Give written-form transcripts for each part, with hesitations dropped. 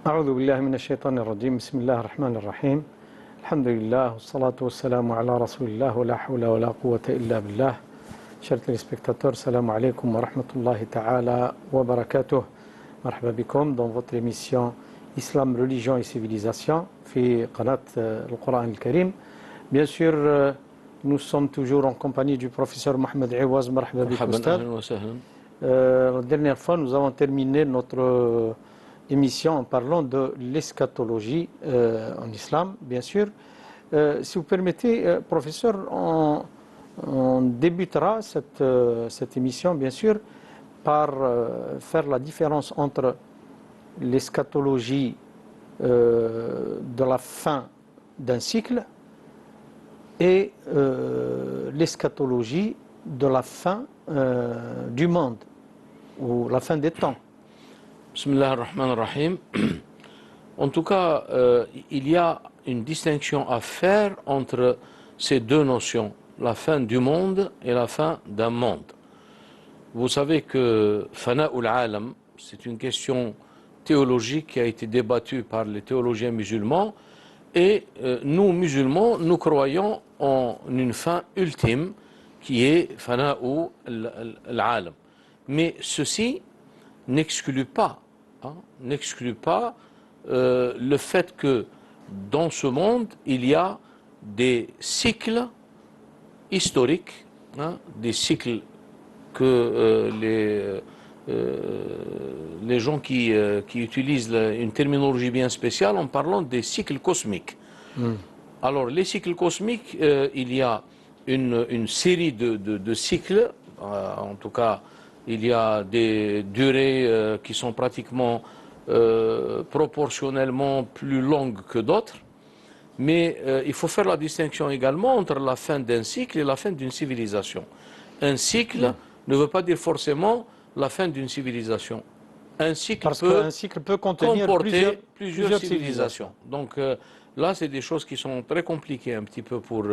أعوذ بالله من الشيطان الرجيم بسم الله الرحمن الرحيم الحمد لله والصلاة والسلام على رسول الله ولا حول ولا قوة إلا بالله. Chers téléspectateurs, salam alaikum wa rahmatullahi ta'ala wa barakatuh. Marhaba bikum dans votre émission Islam, religion et civilisation في قناة القرآن الكريم. Bien sûr, nous sommes toujours en compagnie du professeur Mohamed Awaz. Marhaba bikum Ustad. La dernière fois, nous avons terminé notre émission en parlant de l'eschatologie en islam, bien sûr. Si vous permettez, professeur, on débutera cette émission, bien sûr, par faire la différence entre l'eschatologie de la fin d'un cycle et l'eschatologie de la fin du monde, ou la fin des temps. Bismillah ar-Rahman ar-Rahim. En tout cas, il y a une distinction à faire entre ces deux notions, la fin du monde et la fin d'un monde. Vous savez que Fana'ul Alam, c'est une question théologique qui a été débattue par les théologiens musulmans, et nous, musulmans, nous croyons en une fin ultime qui est Fana'ul Alam. Mais ceci n'exclut pas le fait que dans ce monde, il y a des cycles historiques, des cycles que les gens qui utilisent une terminologie bien spéciale en parlant des cycles cosmiques. Alors, les cycles cosmiques, il y a une série de cycles, en tout cas, il y a des durées qui sont pratiquement proportionnellement plus longues que d'autres. Mais il faut faire la distinction également entre la fin d'un cycle et la fin d'une civilisation. Un cycle ne veut pas dire forcément la fin d'une civilisation. Un cycle peut contenir comporter plusieurs civilisations. Donc là, c'est des choses qui sont très compliquées un petit peu pour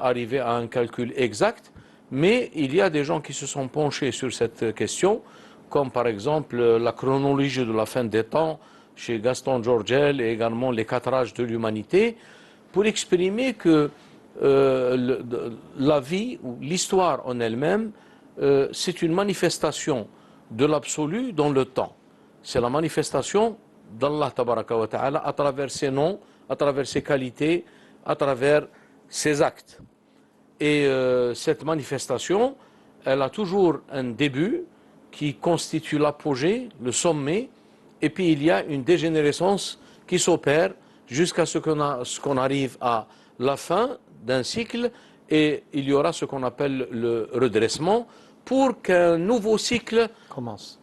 arriver à un calcul exact. Mais il y a des gens qui se sont penchés sur cette question, comme par exemple la chronologie de la fin des temps chez Gaston Georgel et également les 4 âges de l'humanité, pour exprimer que la vie ou l'histoire en elle-même, c'est une manifestation de l'absolu dans le temps. C'est la manifestation d'Allah Tabaraka wa Ta'ala à travers ses noms, à travers ses qualités, à travers ses actes. Et cette manifestation, elle a toujours un début qui constitue l'apogée, le sommet, et puis il y a une dégénérescence qui s'opère jusqu'à ce qu'on arrive à la fin d'un cycle, et il y aura ce qu'on appelle le redressement pour qu'un nouveau cycle commence.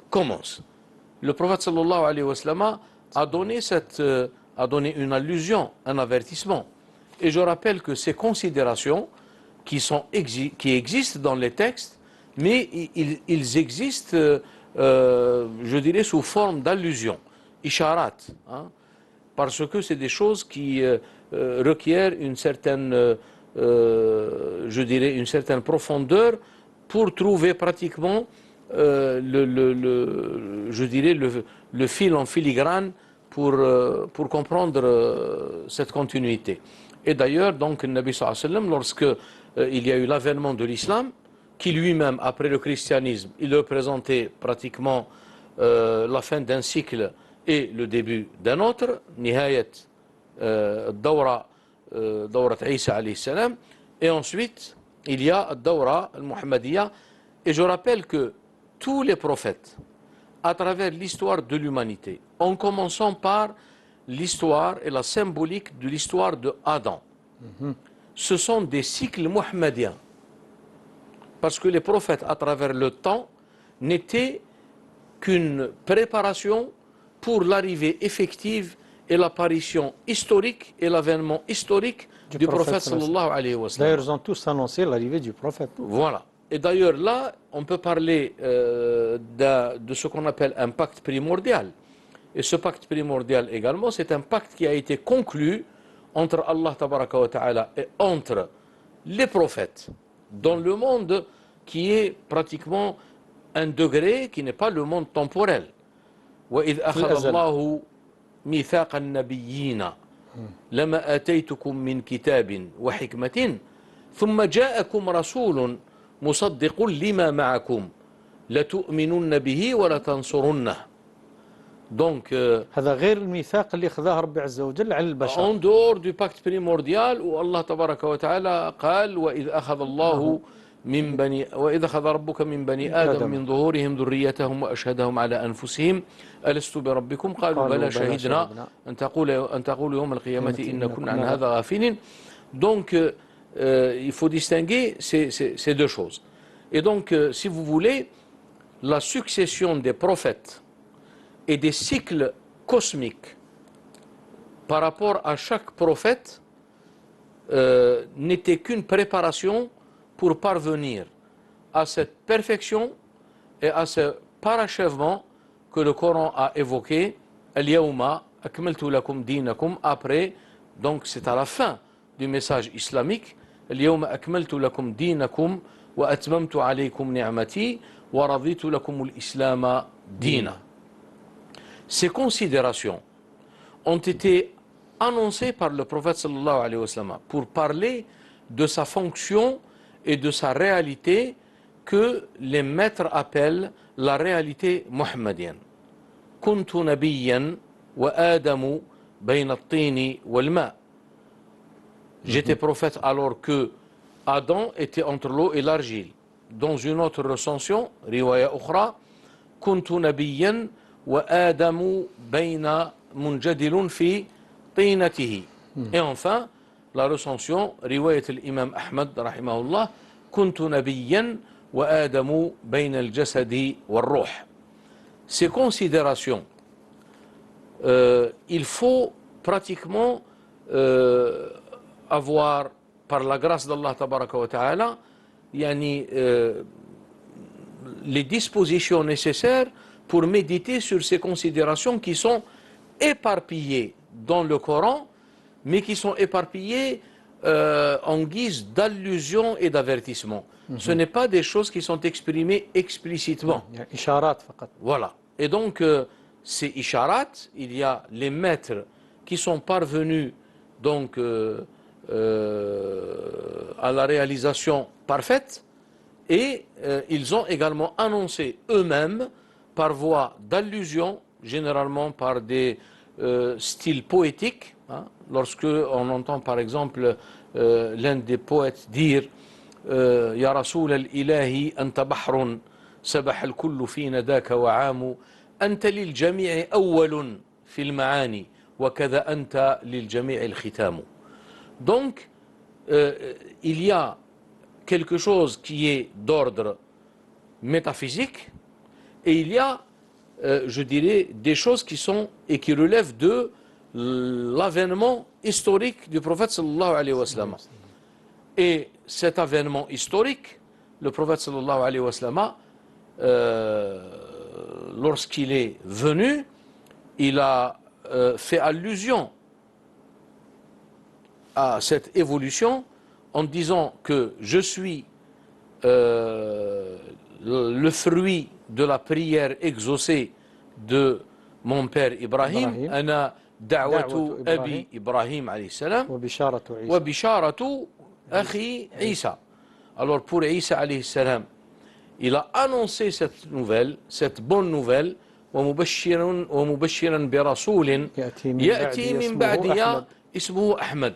Le prophète sallallahu alayhi wa sallam a donné une allusion, un avertissement. Et je rappelle que ces considérations qui existent dans les textes, mais ils existent, je dirais, sous forme d'allusion, isharat, parce que c'est des choses qui requièrent une certaine, je dirais, une certaine profondeur pour trouver pratiquement, je dirais, le fil en filigrane pour comprendre cette continuité. Et d'ailleurs, donc, le Nabi sallallahu alayhi wa sallam, lorsque il y a eu l'avènement de l'islam, qui lui-même, après le christianisme, il représentait pratiquement la fin d'un cycle et le début d'un autre, Nihayat Dawra Isa alayhi salam, et ensuite il y a Dawra al-Muhammadiyya. Et je rappelle que tous les prophètes, à travers l'histoire de l'humanité, en commençant par l'histoire et la symbolique de l'histoire de Adam, ce sont des cycles muhammadiens. Parce que les prophètes, à travers le temps, n'étaient qu'une préparation pour l'arrivée effective et l'apparition historique et l'avènement historique du prophète sallallahu alayhi wa sallam. D'ailleurs, ils ont tous annoncé l'arrivée du prophète. Voilà. Et d'ailleurs, là, on peut parler de ce qu'on appelle un pacte primordial. Et ce pacte primordial également, c'est un pacte qui a été conclu entre Allah Tabaraka wa Ta'ala et entre les prophètes, dans le monde qui est pratiquement un degré qui n'est pas le monde temporel. وَإِذْ أَخَذَ اللَّهُ ميثاق النبيين لما آتيتكم من كتاب وحكمة ثم جاءكم رسول مصدق لما معكم لتؤمنن به ولتنصرنه. Donc, هذا غير الميثاق اللي خذاه ربي عز وجل على البشر. En dehors du pacte primordial où Allah tabaraka wa ta'ala قال وإذ أخذ الله من بني وإذ أخذ ربك من بني آدم من ظهورهم ذريتهم وأشهدهم على أنفسهم ألست بربكم قالوا بلى شهدنا أن تقولوا يوم القيامة إن كنا عن هذا غافلين. Donc il faut distinguer ces deux choses. Et donc si vous voulez, la succession des prophètes et des cycles cosmiques par rapport à chaque prophète n'était qu'une préparation pour parvenir à cette perfection et à ce parachèvement que le Coran a évoqué, Al-Yawma akmaltu lakum dinakum, après, donc c'est à la fin du message islamique, Al-Yawma akmaltu lakum dinakum wa atmamtu alaykum ni'mati wa raditu lakum al-islam dina. Ces considérations ont été annoncées par le prophète sallallahu alayhi wa sallam pour parler de sa fonction et de sa réalité que les maîtres appellent la réalité muhammadienne. Kuntu nabiyyan wa adamu bayna at-tini wal ma. J'étais prophète alors que Adam était entre l'eau et l'argile. Dans une autre recension, riwaya ukhra, kuntu nabiyyan wa adamu bayna munjadilun fi tinatihi. Et enfin, la recension, riwayat l'imam Ahmad, rahimahullah, kuntu nabiyyan wa adamu bayna al-jasadi wa al-ruh. Ces considérations, il faut pratiquement avoir, par la grâce d'Allah tabaraka wa ta'ala, les dispositions nécessaires pour méditer sur ces considérations qui sont éparpillées dans le Coran, mais qui sont éparpillées en guise d'allusion et d'avertissement. Ce n'est pas des choses qui sont exprimées explicitement. Voilà. Et donc, ces isharat, il y a les maîtres qui sont parvenus donc à la réalisation parfaite, et ils ont également annoncé eux-mêmes par voie d'allusion, généralement par des styles poétiques. Hein, lorsque on entend par exemple l'un des poètes dire Ya Rasoul al-Ilahi anta bahrun sabah al-kullu fi nadaka wa amu anta lil jami'i awwalun fi al-ma'ani wa kadha anta lil jami'i al-khitamu. Donc il y a quelque chose qui est d'ordre métaphysique et il y a je dirais des choses qui sont et qui relèvent de l'avènement historique du prophète sallallahu alayhi wa sallam. Et cet avènement historique, le prophète sallallahu alayhi wa sallam, lorsqu'il est venu, il a fait allusion à cette évolution en disant que je suis le fruit de la prière exaucée de mon père Ibrahim. Ana da'watu abi Ibrahim alayhi salam wa bisharatu akhi Isa. Alors pour Isa alayhi salam, il a annoncé cette nouvelle, cette bonne nouvelle, wa mubashiran bi rasoulin ya'ti min ba'diya ismuhu Ahmad.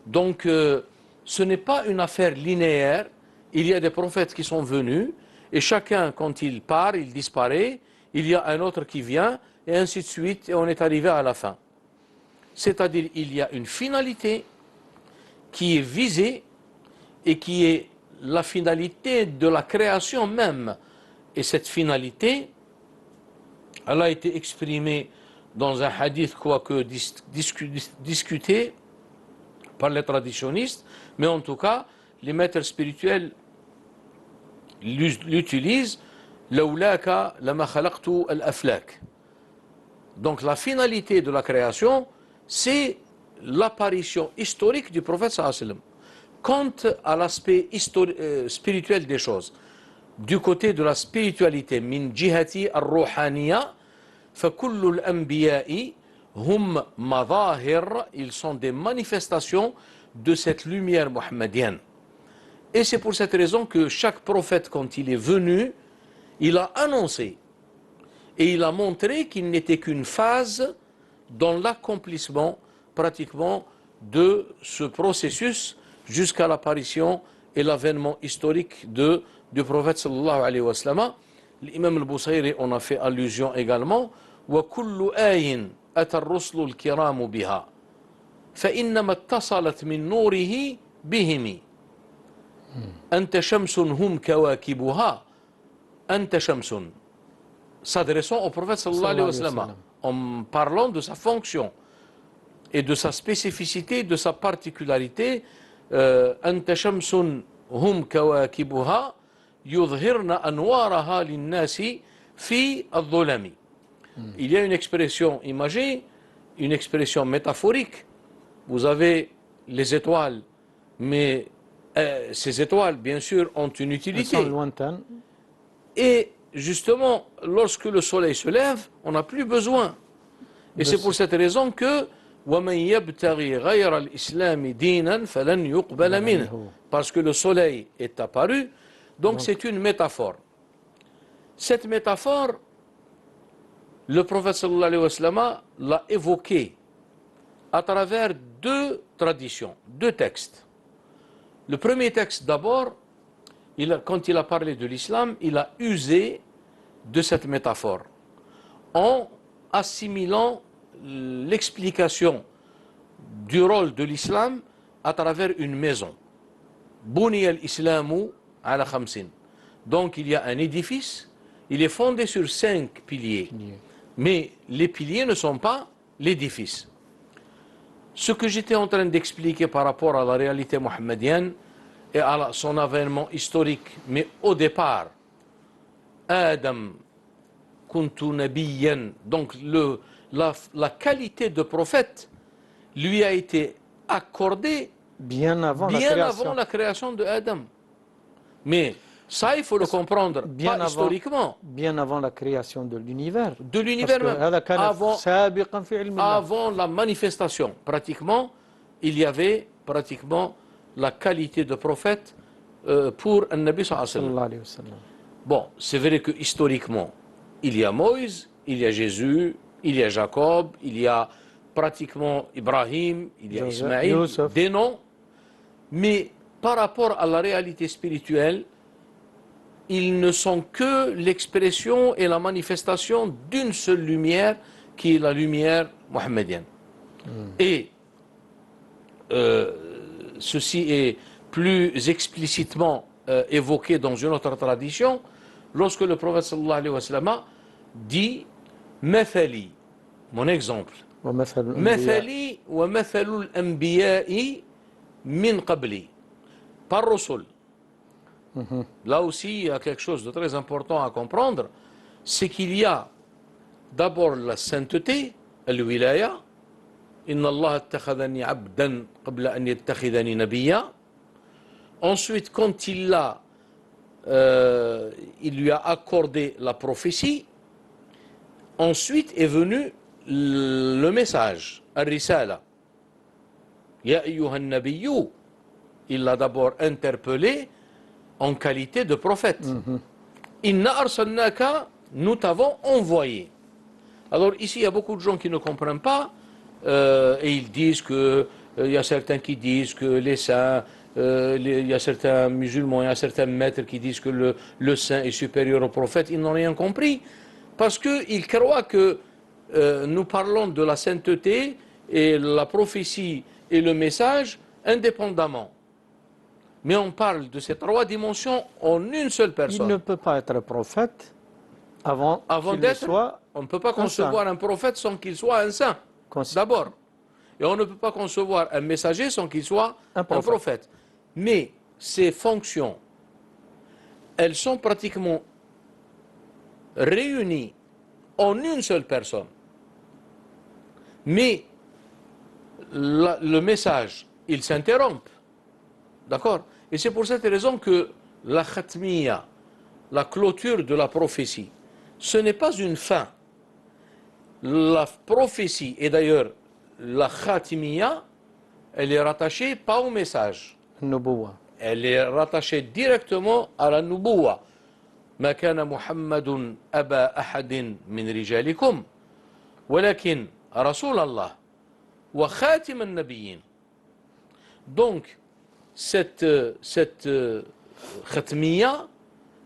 Donc ce n'est pas une affaire linéaire. Il y a des prophètes qui sont venus et chacun, quand il part, il disparaît. Il y a un autre qui vient et ainsi de suite, et on est arrivé à la fin. C'est-à-dire il y a une finalité qui est visée et qui est la finalité de la création même. Et cette finalité, elle a été exprimée dans un hadith quoique discuté par les traditionnistes, mais en tout cas, les maîtres spirituels l'utilisent. Lawlaka lama khalaqtu al-aflak. Donc la finalité de la création, c'est l'apparition historique du prophète sallallahu alayhi wa sallam. Quant à l'aspect spirituel des choses, du côté de la spiritualité, min jihati ar-ruhaniya, fa kullu al-anbiya'i hum madahir, ils sont des manifestations de cette lumière mohammedienne. Et c'est pour cette raison que chaque prophète, quand il est venu, il a annoncé et il a montré qu'il n'était qu'une phase dans l'accomplissement pratiquement de ce processus jusqu'à l'apparition et l'avènement historique du prophète sallallahu alayhi wa sallam. L'imam al-Busayri en a fait allusion également. وَكُلُّ آيٍ أَتَى الرُّسُلُ الْكِرَامُ بِهَا فَإِنَّمَا اتصلت من نوره بهم أنت شمس هم كواكبها أنت شمس, s'adressant au prophète sallallahu alayhi wa sallam en parlant de sa fonction et de sa spécificité, de sa particularité. أنت شمس هم كواكبها يظهرن أنوارها للناس في الظلم. Il y a une expression imagée, une expression métaphorique. Vous avez les étoiles, mais ces étoiles, bien sûr, ont une utilité. Elles sont lointaines. Et justement, lorsque le soleil se lève, on n'a plus besoin. Et c'est pour cette raison que وَمَنْ يَبْتَغِي غَيْرَ الْإِسْلَامِ دِينًا فَلَنْ يُقْبَلَ مِنْهُ. Parce que le soleil est apparu, donc c'est une métaphore. Cette métaphore, le prophète sallallahu alayhi wa sallam l'a évoquée à travers deux traditions, deux textes. Le premier texte d'abord, quand il a parlé de l'islam, il a usé de cette métaphore en assimilant l'explication du rôle de l'islam à travers une maison. Buni al-islamu ala khamsin. Donc il y a un édifice, il est fondé sur 5 piliers. Mais les piliers ne sont pas l'édifice. Ce que j'étais en train d'expliquer par rapport à la réalité mohammedienne et à son avènement historique, mais au départ, Adam kuntu nabiyyan, donc la qualité de prophète lui a été accordée bien avant la création de Adam. Mais ça, il faut le comprendre, pas historiquement. Bien avant la création de l'univers. De l'univers même. Avant la manifestation, pratiquement, il y avait pratiquement la qualité de prophète pour un Nabi sallallahu alayhi wa sallam. Bon, c'est vrai que historiquement, il y a Moïse, il y a Jésus, il y a Jacob, il y a pratiquement Ibrahim, il y a Ismaïl, des noms. Mais par rapport à la réalité spirituelle, ils ne sont que l'expression et la manifestation d'une seule lumière, qui est la lumière mohammedienne. Et ceci est plus explicitement évoqué dans une autre tradition, lorsque le prophète sallallahu alayhi wa sallam dit « Mathali », mon exemple, « Mathali wa mathalul anbiya'i min qabli » par Rasul. Là aussi, il y a quelque chose de très important à comprendre, c'est qu'il y a d'abord la sainteté, al-wilaya, inna Allah attakhadhani abdan qabla an yattakhidhani nabiyya. Ensuite, quand il lui a accordé la prophétie, ensuite est venu le message, al-risala. Ya ayyuhan nabiyyu, il l'a d'abord interpellé en qualité de prophète. Inna arsalnaka, nous t'avons envoyé. Alors ici, il y a beaucoup de gens qui ne comprennent pas et ils disent que, il y a certains qui disent que les saints, il y a certains musulmans, il y a certains maîtres qui disent que le saint est supérieur au prophète. Ils n'ont rien compris parce qu'ils croient que nous parlons de la sainteté et la prophétie et le message indépendamment. Mais on parle de ces trois dimensions en une seule personne. Il ne peut pas être prophète avant d'être, on ne peut pas concevoir un prophète sans qu'il soit un saint, d'abord. Et on ne peut pas concevoir un messager sans qu'il soit un prophète. Mais ces fonctions, elles sont pratiquement réunies en une seule personne. Mais le message, il s'interrompt. D'accord? Et c'est pour cette raison que la khatmiya, la clôture de la prophétie, ce n'est pas une fin. la prophétie, et d'ailleurs la khatimiya, elle est rattachée pas au message, النبوة. elle est rattachée directement à la nubuwa. ما كان محمد أبا أحد من رجالكم ولكن رسول الله وخاتم النبيين. Donc cette khatmiya,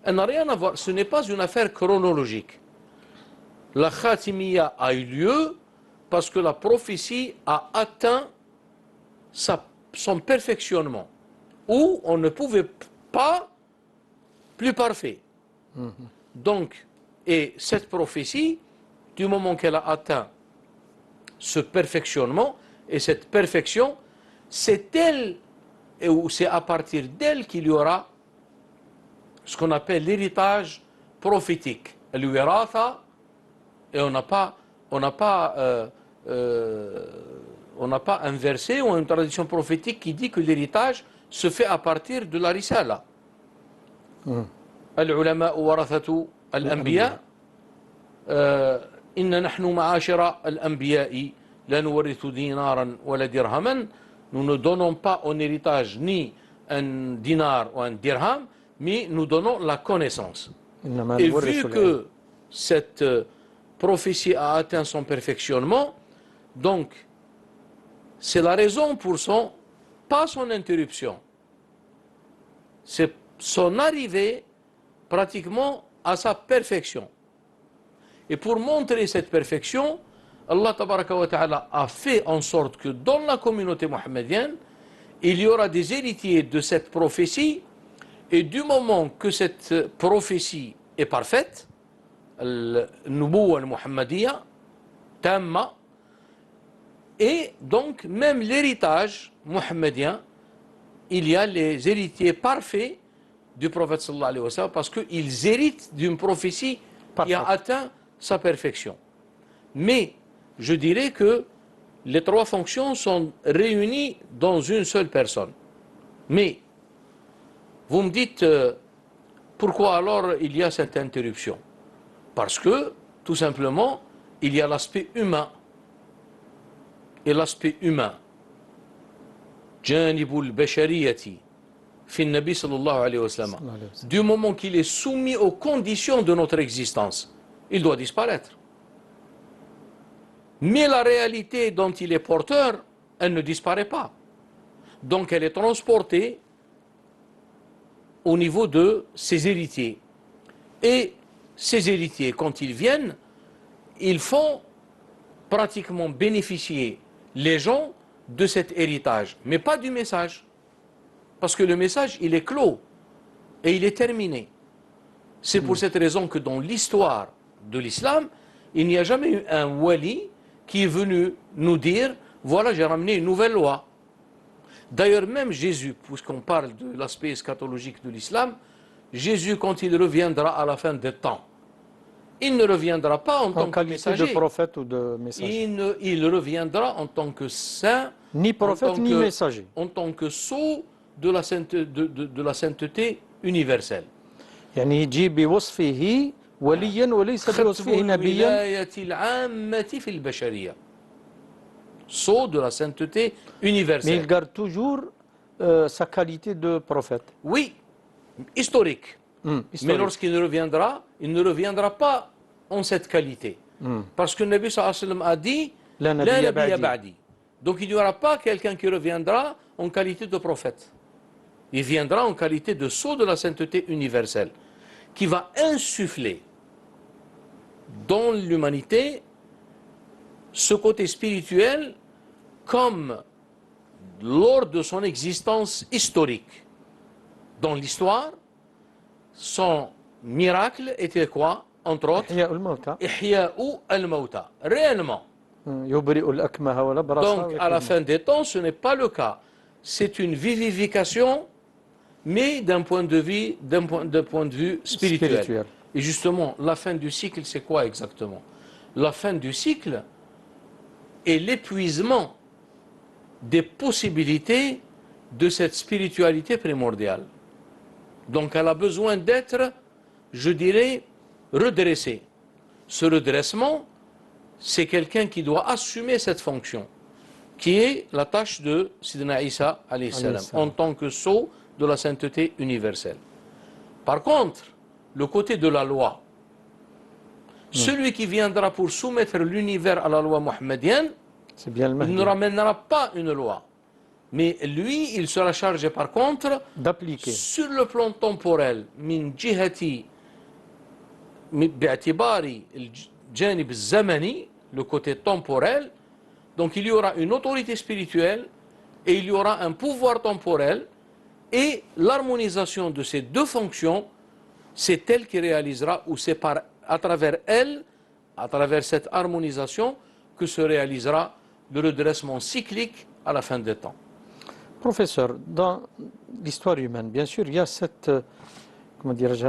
elle n'a rien à voir, ce n'est pas une affaire chronologique. La khatmiya a eu lieu parce que la prophétie a atteint son perfectionnement, où on ne pouvait pas plus parfait. Donc, et cette prophétie, du moment qu'elle a atteint ce perfectionnement, et cette perfection, c'est elle, ou c'est à partir d'elle qu'il y aura ce qu'on appelle l'héritage prophétique. L'wiratha, et on n'a pas un verset ou une tradition prophétique qui dit que l'héritage se fait à partir de la risala. العلماء ورثة الأنبياء إن نحن معاشر الأنبياء لا نورث دينارا ولا درهما. Nous ne donnons pas en héritage ni un dinar ou un dirham, mais nous donnons la connaissance. Et vu que cette prophétie a atteint son perfectionnement, donc c'est la raison pour pas son interruption, c'est son arrivée pratiquement à sa perfection. Et pour montrer cette perfection, Allah tabaraka wa ta'ala a fait en sorte que dans la communauté mohammedienne, il y aura des héritiers de cette prophétie, et du moment que cette prophétie est parfaite, al-nubuwa al-muhammadiyya, tamma, et donc même l'héritage mohammedien, il y a les héritiers parfaits du prophète sallallahu alayhi wa sallam, parce qu'ils héritent d'une prophétie qui a atteint sa perfection. Mais je dirais que les trois fonctions sont réunies dans une seule personne. Mais vous me dites pourquoi alors il y a cette interruption? Parce que tout simplement il y a l'aspect humain. Et l'aspect humain, janibul bashariyati fi nabi sallallahu alayhi wa sallam, du moment qu'il est soumis aux conditions de notre existence, il doit disparaître. Mais la réalité dont il est porteur, elle ne disparaît pas. Donc elle est transportée au niveau de ses héritiers. Et ces héritiers, quand ils viennent, ils font pratiquement bénéficier les gens de cet héritage, mais pas du message. Parce que le message, il est clos et il est terminé. C'est pour cette raison que dans l'histoire de l'islam, il n'y a jamais eu un wali qui est venu nous dire, voilà, j'ai ramené une nouvelle loi. D'ailleurs, même Jésus, puisqu'on parle de l'aspect eschatologique de l'islam, Jésus, quand il reviendra à la fin des temps, il ne reviendra pas en tant que messager. De prophète ou de messager. Il reviendra en tant que saint, ni prophète ni messager, en tant que sceau de la sainteté universelle. يعني يجي بوصفه وليا وليس بوصفه نبيا. الولاية العامة في البشرية. Sceau de la sainteté universelle. Mais il garde toujours sa qualité de prophète. Oui, historique. Mais lorsqu'il reviendra, il ne reviendra pas en cette qualité. Parce que le Nabi sallallahu alayhi wa sallam a dit La nabiyya ba'di. Donc il n'y aura pas quelqu'un qui reviendra en qualité de prophète. Il viendra en qualité de sceau de la sainteté universelle, qui va insuffler dans l'humanité ce côté spirituel comme lors de son existence historique. Dans l'histoire, son miracle était quoi? Entre autres, Ihya'u al-Mawta. Réellement. Donc, à la fin des temps, ce n'est pas le cas. C'est une vivification, mais d'un point de vue spirituel. Et justement, la fin du cycle, c'est quoi exactement? La fin du cycle est l'épuisement des possibilités de cette spiritualité primordiale. Donc elle a besoin d'être, je dirais, redressée. Ce redressement, c'est quelqu'un qui doit assumer cette fonction, qui est la tâche de Sidna Isa alayhi salam, en tant que sceau de la sainteté universelle. Par contre, le côté de la loi, celui qui viendra pour soumettre l'univers à la loi mohammedienne, il ne ramènera pas une loi. Mais lui, il sera chargé par contre d'appliquer sur le plan temporel, min jihati, bi'atibari, janib zamani, le côté temporel. Donc il y aura une autorité spirituelle et il y aura un pouvoir temporel, et l'harmonisation de ces deux fonctions, c'est elle qui réalisera, ou c'est à travers elle, à travers cette harmonisation, que se réalisera le redressement cyclique à la fin des temps. Professeur, dans l'histoire humaine, bien sûr, il y a cette, comment dirais-je,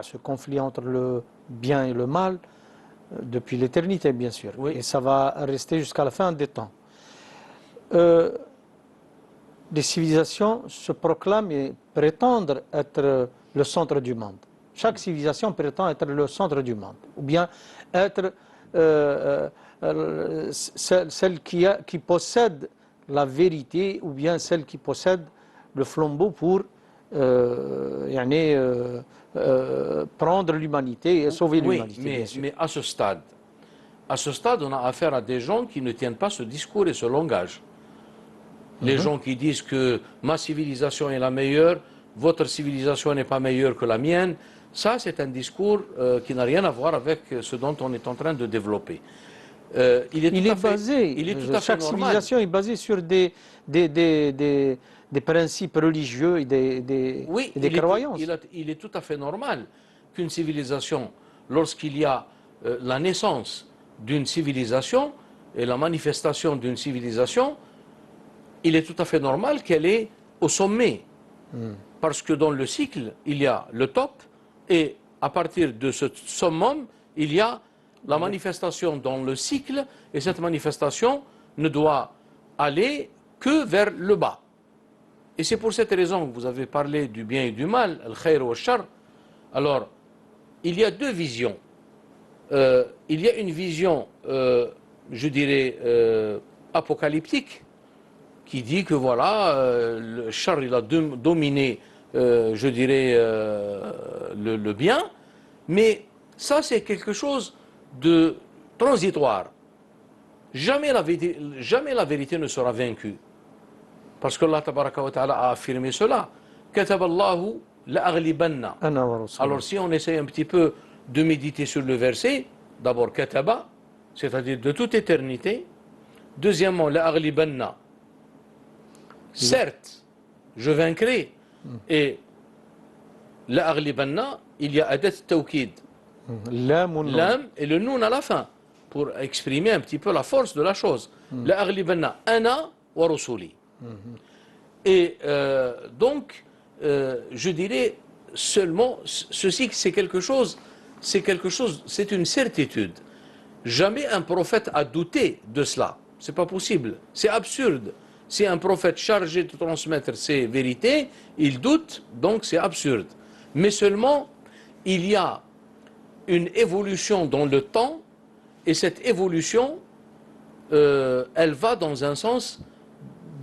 ce conflit entre le bien et le mal, depuis l'éternité, bien sûr. Oui. Et ça va rester jusqu'à la fin des temps. Des civilisations se proclament et prétendent être le centre du monde. Chaque civilisation prétend être le centre du monde, ou bien être celle qui possède la vérité, ou bien celle qui possède le flambeau pour prendre l'humanité et sauver l'humanité. Oui, mais à ce stade, on a affaire à des gens qui ne tiennent pas ce discours et ce langage. Les gens qui disent que ma civilisation est la meilleure, votre civilisation n'est pas meilleure que la mienne, ça c'est un discours qui n'a rien à voir avec ce dont on est en train de développer. Chaque civilisation est basée sur des principes religieux et des croyances. Il est tout à fait normal qu'une civilisation, lorsqu'il y a la naissance d'une civilisation et la manifestation d'une civilisation, il est tout à fait normal qu'elle est au sommet. Parce que dans le cycle, il y a le top, et à partir de ce summum, il y a la manifestation dans le cycle, et cette manifestation ne doit aller que vers le bas. Et c'est pour cette raison que vous avez parlé du bien et du mal, al-khayr wa al-shar. Alors, il y a deux visions. Il y a une vision, je dirais, apocalyptique, qui dit que voilà, le char il a dominé, je dirais, le bien, mais ça c'est quelque chose de transitoire. Jamais la vérité ne sera vaincue. Parce que Allah tabaraka wa ta'ala a affirmé cela. Kataballahu la'aghlibanna. Alors si on essaie un petit peu de méditer sur le verset, d'abord kataba, c'est-à-dire de toute éternité. Deuxièmement, la'aghlibanna. Certes, je vaincrai. Et la'aghlibanna, il y a adat tawkid. L'âme et le noun à la fin, pour exprimer un petit peu la force de la chose. La'aghlibanna ana wa rusuli. Et donc, je dirais seulement, ceci c'est quelque chose, c'est une certitude. Jamais un prophète a douté de cela. C'est pas possible. C'est absurde. Si un prophète chargé de transmettre ces vérités, il doute, donc c'est absurde. Mais seulement, il y a une évolution dans le temps, et cette évolution, elle va dans un sens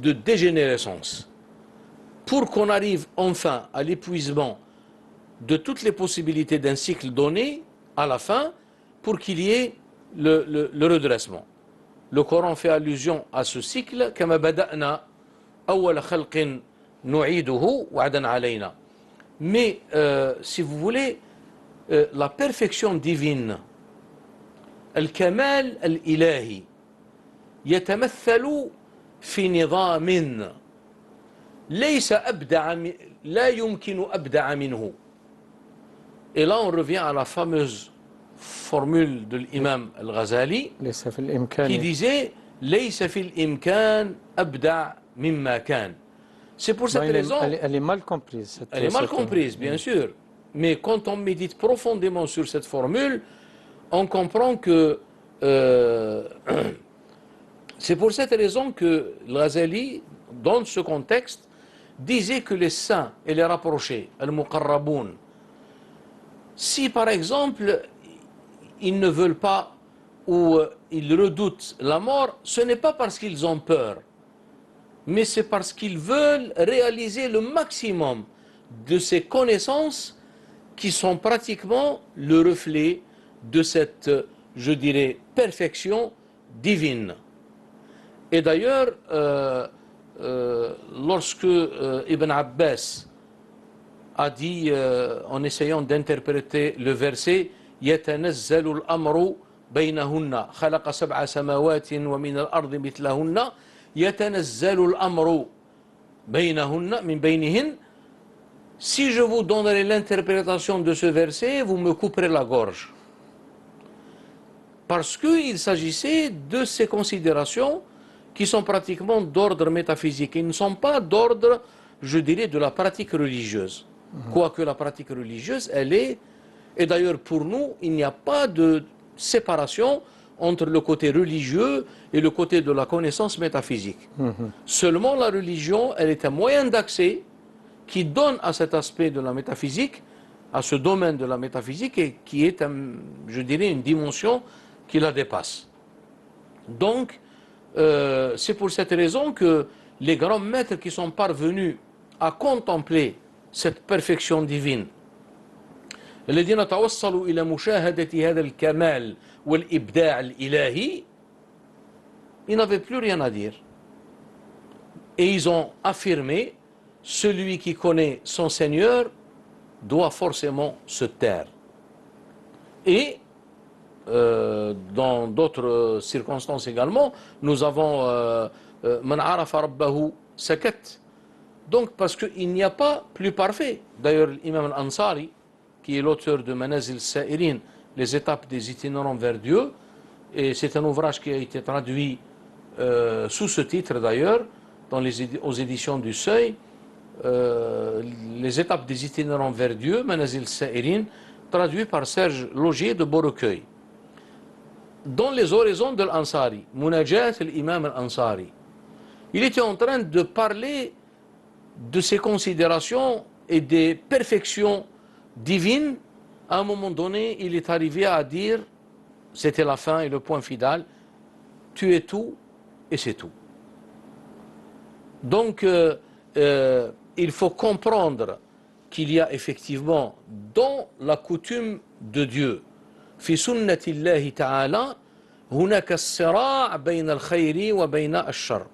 de dégénérescence. Pour qu'on arrive enfin à l'épuisement de toutes les possibilités d'un cycle donné, à la fin, pour qu'il y ait le redressement. Le Coran fait allusion à ce cycle, كما بدأنا أول خلق نعيده وعدا علينا. Mais si vous voulez, la perfection divine, الكمال الإلهي يتمثل في نظام ليس أبدع لا يمكن أبدع منه. Et là on revient à la fameuse formule de l'imam al-Ghazali qui disait ليس في الإمكان أبدع مما كان. C'est pour cette raison. Elle est mal comprise. Elle est mal comprise, bien sûr. Mais quand on médite profondément sur cette formule, on comprend que c'est pour cette raison que Ghazali, dans ce contexte, disait que les saints et les rapprochés, al-muqarraboun, si par exemple ils ne veulent pas ou ils redoutent la mort, ce n'est pas parce qu'ils ont peur, mais c'est parce qu'ils veulent réaliser le maximum de ces connaissances qui sont pratiquement le reflet de cette, je dirais, perfection divine. Et d'ailleurs, lorsque Ibn Abbas a dit, en essayant d'interpréter le verset, يتنزل الأمر بينهن خلق سبع سماوات ومن الأرض مثلهن يتنزل الأمر بينهن من بينهن. Si je vous donnerai l'interprétation de ce verset, vous me couperez la gorge. Parce qu'il s'agissait de ces considérations qui sont pratiquement d'ordre métaphysique. Ils ne sont pas d'ordre, je dirais, de la pratique religieuse. Quoique la pratique religieuse, elle est, et d'ailleurs pour nous, il n'y a pas de séparation entre le côté religieux et le côté de la connaissance métaphysique. Seulement la religion, elle est un moyen d'accès qui donne à cet aspect de la métaphysique, à ce domaine de la métaphysique, et qui est, je dirais, une dimension qui la dépasse. Donc, c'est pour cette raison que les grands maîtres qui sont parvenus à contempler cette perfection divine, الذين توصلوا إلى مشاهدة هذا الكمال والإبداع الإلهي, ils n'avaient plus rien à dire. Et ils ont affirmé, celui qui connaît son Seigneur doit forcément se taire. Et dans d'autres circonstances également, nous avons Man arafa rabbahu sakat. Donc parce qu'il n'y a pas plus parfait. D'ailleurs, l'imam al-Ansari, qui est l'auteur de Manazil al-Sa'irin, les étapes des itinérants vers Dieu, et c'est un ouvrage qui a été traduit sous ce titre d'ailleurs, aux éditions du Seuil, les étapes des itinérants vers Dieu, Manazil al-Sa'irin, traduit par Serge Logier de Beaurecueil. Dans les oraisons de l'Ansari, Munajat l'imam al-Ansari, il était en train de parler de ses considérations et des perfections divines. À un moment donné, il est arrivé à dire, c'était la fin et le point final, tu es tout et c'est tout. Donc, il faut comprendre qu'il y a effectivement dans la coutume de Dieu, في سنة الله تعالى هناك الصراع بين الخير وبين الشر.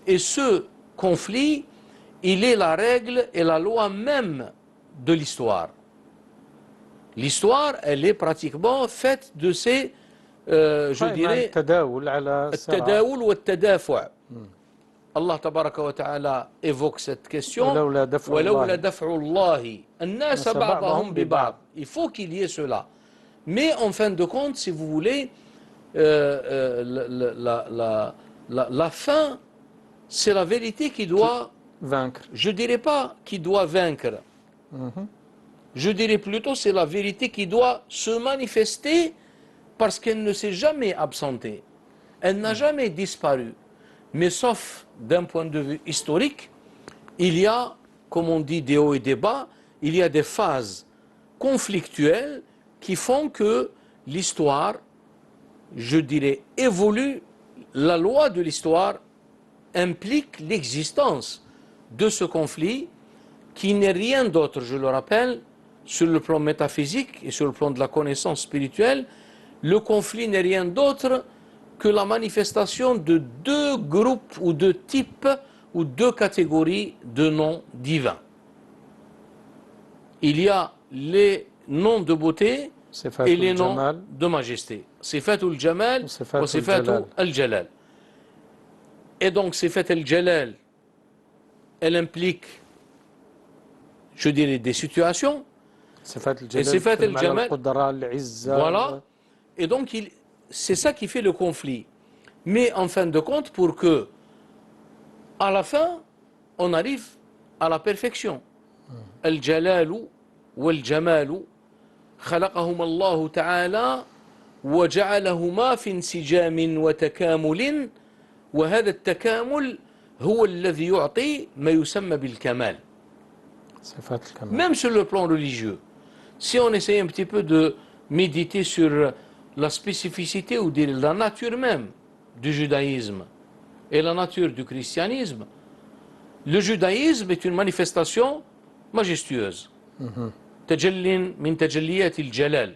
Et ce conflit, il est la règle et la loi même de l'histoire. L'histoire, elle est pratiquement faite de ces, je dirais, التداول والتدافع. Allah tabaraka wa ta'ala évoque cette question. وَلَوْلَا دَفْعُ اللَّهِ النَّاسَ بَعْضَهُمْ بِبَعْضٍ. Il faut qu'il y ait cela. Mais en fin de compte, si vous voulez, la fin, c'est la vérité qui doit vaincre. Je ne dirais pas qui doit vaincre. Je dirais plutôt c'est la vérité qui doit se manifester parce qu'elle ne s'est jamais absentée. Elle n'a jamais disparu. Mais sauf d'un point de vue historique, il y a, comme on dit, des hauts et des bas, il y a des phases conflictuelles qui font que l'histoire, je dirais, évolue. La loi de l'histoire implique l'existence de ce conflit qui n'est rien d'autre, je le rappelle, sur le plan métaphysique et sur le plan de la connaissance spirituelle. Le conflit n'est rien d'autre que la manifestation de deux groupes ou deux types ou deux catégories de noms divins. Il y a les noms de beauté et les noms de majesté. Sifatul Jamal ou Sifatul Al-Jalal. Et donc Sifat Al-Jalal, elle implique, je dirais, des situations. Et Sifat Al-Jamal, voilà. Et donc c'est ça qui fait le conflit. Mais en fin de compte, pour que, à la fin, on arrive à la perfection. Al-Jalalu wal-Jamalu خلقهما الله تعالى وجعلهما في انسجام وتكامل وهذا التكامل هو الذي يعطي ما يسمى بالكمال. Même sur le plan religieux, si on essaye un petit peu méditer sur la spécificité ou dire la nature même du judaïsme et la nature du christianisme, le judaïsme est une manifestation majestueuse. Tajallin min tajalliyat al-jalal.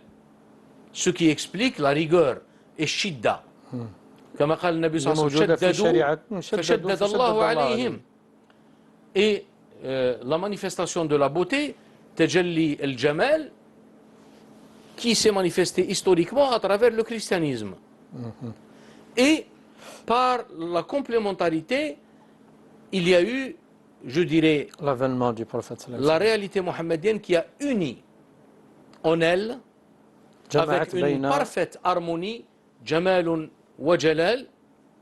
Ce qui explique la rigueur et shidda. كما قال النبي صلى الله عليه وسلم فشدد الله عليهم. Et la manifestation de la beauté, tajalli al-jamal, qui s'est manifesté historiquement à travers le christianisme. Et par la complémentarité, il y a eu, je dirais, l'avènement du prophète la réalité mohammedienne qui a uni en elle, avec une parfaite harmonie, jamalun wa jalal,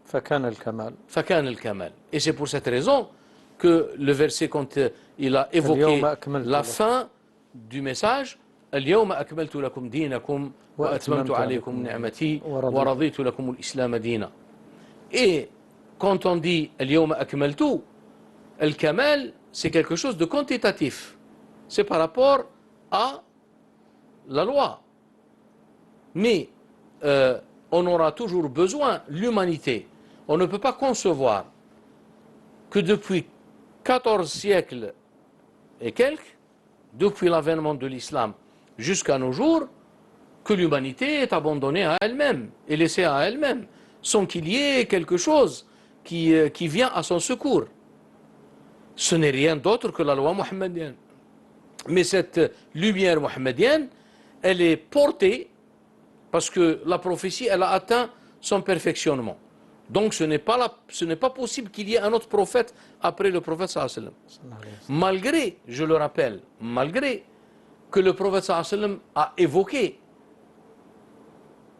فكان الكمال. فكان الكمال. Et c'est pour cette raison que le verset, quand il a évoqué la fin du message, اليوم أكملت لكم دينكم وأتممت عليكم نعمتي ورضيت لكم الإسلام دينا. Et quand on dit اليوم أكملت, الكمال, c'est quelque chose de quantitatif. C'est par rapport à la loi. Mais on aura toujours besoin, l'humanité, on ne peut pas concevoir que depuis 14 siècles et quelques, depuis l'avènement de l'islam jusqu'à nos jours, que l'humanité est abandonnée à elle-même et laissée à elle-même, sans qu'il y ait quelque chose qui vient à son secours. Ce n'est rien d'autre que la loi mohammedienne. Mais cette lumière mohammedienne, elle est portée parce que la prophétie, elle a atteint son perfectionnement. Donc ce n'est pas possible qu'il y ait un autre prophète après le prophète sallallahu alayhi wa sallam. Malgré, je le rappelle, malgré que le prophète sallallahu alayhi wa sallam a évoqué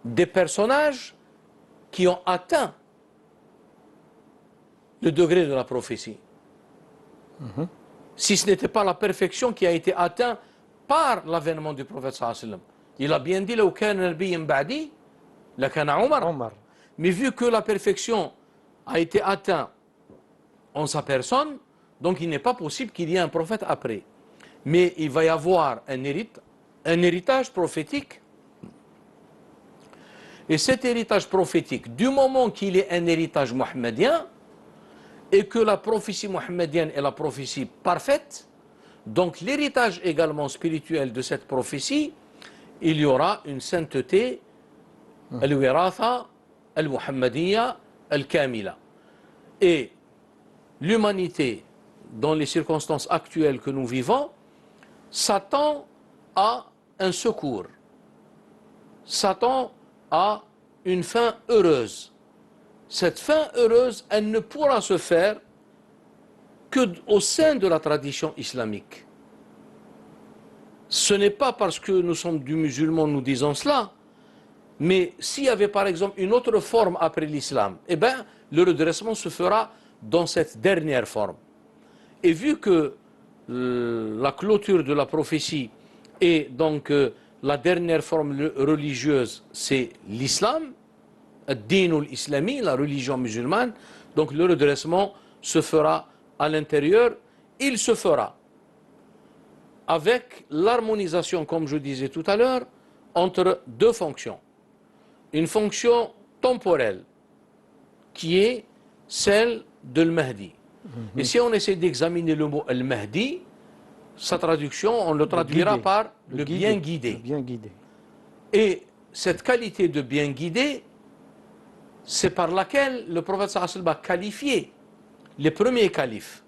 des personnages qui ont atteint le degré de la prophétie. Si ce n'était pas la perfection qui a été atteinte par l'avènement du prophète sallallahu alayhi wa sallam. Il a bien dit لو كان نبي بعدي لكان عمر. Mais vu que la perfection a été atteinte en sa personne, donc il n'est pas possible qu'il y ait un prophète après. Mais il va y avoir un héritage prophétique. Et cet héritage prophétique, du moment qu'il est un héritage mohammedien, et que la prophétie mohammedienne est la prophétie parfaite, donc l'héritage également spirituel de cette prophétie, il y aura une sainteté, al-wiratha, al-muhammadiyya, al-kamila. Et l'humanité, dans les circonstances actuelles que nous vivons, s'attend à un secours, s'attend à une fin heureuse. Cette fin heureuse, elle ne pourra se faire qu'au sein de la tradition islamique. Ce n'est pas parce que nous sommes du musulman nous disons cela, mais s'il y avait par exemple une autre forme après l'islam, eh bien le redressement se fera dans cette dernière forme. Et vu que la clôture de la prophétie et donc la dernière forme religieuse, c'est l'islam, ad-din islami, la religion musulmane, donc le redressement se fera à l'intérieur, il se fera avec l'harmonisation, comme je disais tout à l'heure, entre deux fonctions. Une fonction temporelle, qui est celle de l'Mahdi. Et si on essaie d'examiner le mot al-Mahdi, sa traduction, on le traduira par le bien guidé. Et cette qualité de bien guidé, c'est par laquelle le prophète sallallahu alayhi wa sallam a qualifié les premiers califes.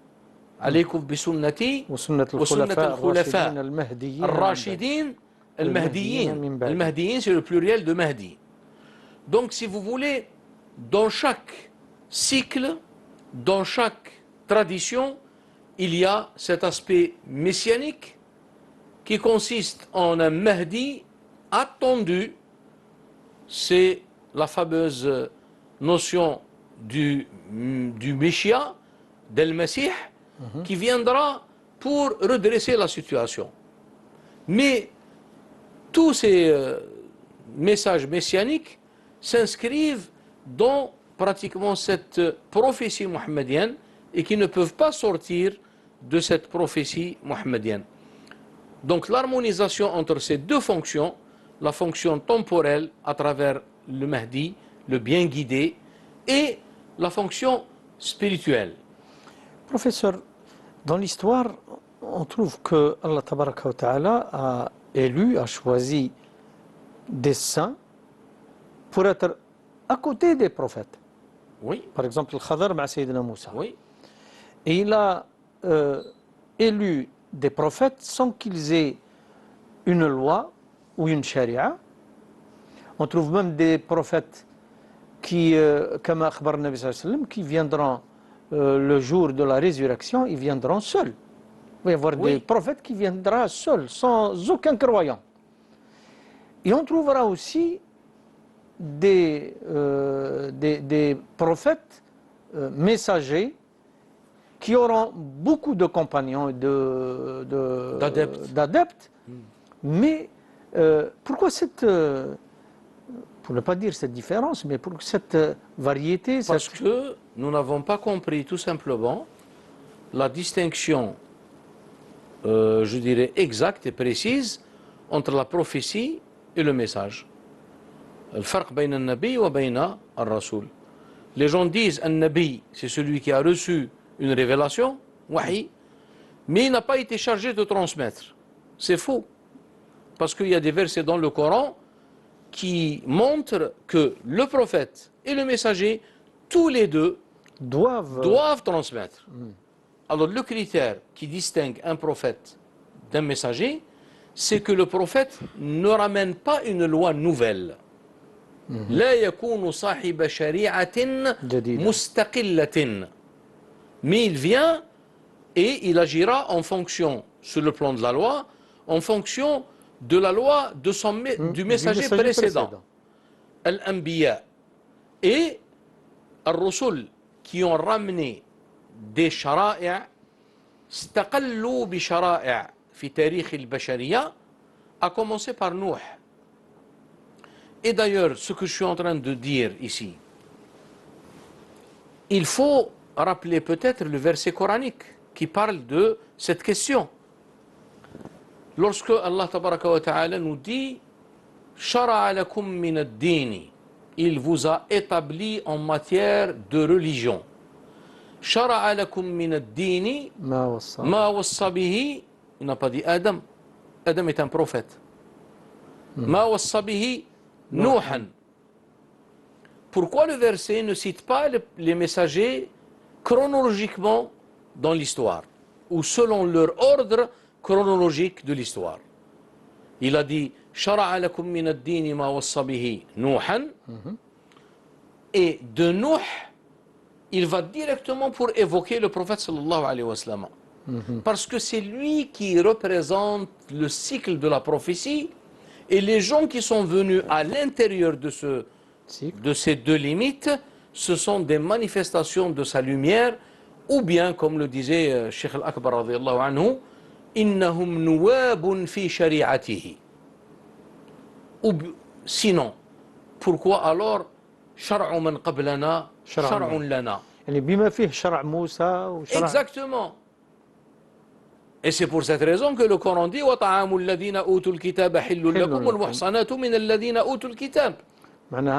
عليكم بسنتي وسنة الخلفاء الراشدين المهديين. المهديين, c'est le pluriel de Mahdi. Donc, si vous voulez, dans chaque cycle, dans chaque tradition, il y a cet aspect messianique qui consiste en un Mahdi attendu. C'est la fameuse notion du Messia, del Messie, qui viendra pour redresser la situation. Mais tous ces messages messianiques s'inscrivent dans pratiquement cette prophétie mohammedienne et qui ne peuvent pas sortir de cette prophétie mohammedienne. Donc l'harmonisation entre ces deux fonctions, la fonction temporelle à travers le Mahdi, le bien guidé, et la fonction spirituelle. Professeur, dans l'histoire, on trouve que Allah Tabaraka wa Ta'ala a élu, a choisi des saints pour être à côté des prophètes. Oui, Par exemple, le Khadr m'a Sayyidina Moussa. oui, Et il a élu des prophètes sans qu'ils aient une loi ou une charia. On trouve même des prophètes qui, comme akhbar Nabi sallallahu alayhi wa sallam, qui viendront le jour de la résurrection, ils viendront seuls. Il va y avoir Oui. des prophètes qui viendront seuls, sans aucun croyant. Et on trouvera aussi des prophètes messagers qui auront beaucoup de compagnons et d'adeptes. Mais pourquoi cette, pour ne pas dire cette différence, mais pour cette variété? parce que nous n'avons pas compris tout simplement la distinction, je dirais, exacte et précise entre la prophétie et le message. الفرق بين النبي وبين الرسول. Les gens disent un nabi, c'est celui qui a reçu une révélation, wahi, mais il n'a pas été chargé de transmettre. C'est faux. Parce qu'il y a des versets dans le Coran qui montrent que le prophète et le messager, tous les deux, doivent transmettre. Alors le critère qui distingue un prophète d'un messager, c'est que le prophète ne ramène pas une loi nouvelle. لا يكون صاحب شريعة مستقلة. Mais il vient et il agira en fonction, sur le plan de la loi, en fonction de la loi du messager précédent. Al-Anbiya et Al-Rusul qui ont ramené des shara'i' استقلوا بشرائع في تاريخ البشرية, a commencé par Nuh. Et d'ailleurs, ce que je suis en train de dire ici, il faut rappeler peut-être le verset coranique qui parle de cette question. Lorsque Allah Tabaraka wa Ta'ala nous dit Shara'a lakum min ad-din, il vous a établi en matière de religion. Shara'a lakum min ad-din ma wassa bihi, il n'a pas dit Adam. Adam est un prophète. Ma wassa bihi Nuhan. Pourquoi le verset ne cite pas les messagers chronologiquement dans l'histoire ou selon leur ordre chronologique de l'histoire? Il a dit Shara'a lakum min ad-din ma wassa bihi Nuhan, et de Nuh il va directement pour évoquer le prophète sallallahu alayhi wa sallam, parce que c'est lui qui représente le cycle de la prophétie, et les gens qui sont venus à l'intérieur de ces deux limites, ce sont des manifestations de sa lumière, ou bien, comme le disait Cheikh Al-Akbar radiyallahu anhu, innahum nuwabun fi shari'atihi. Sinon, pourquoi alors shar'u man qablana shar'un lana? Exactement. Et c'est pour cette raison que le Coran dit وَطَعَامُ الَّذِينَ أُوتُوا الْكِتَابَ حِلٌّ لَكُمْ وَالْمُحْصَنَاتُ مِنَ الَّذِينَ أُوتُوا الْكِتَابَ.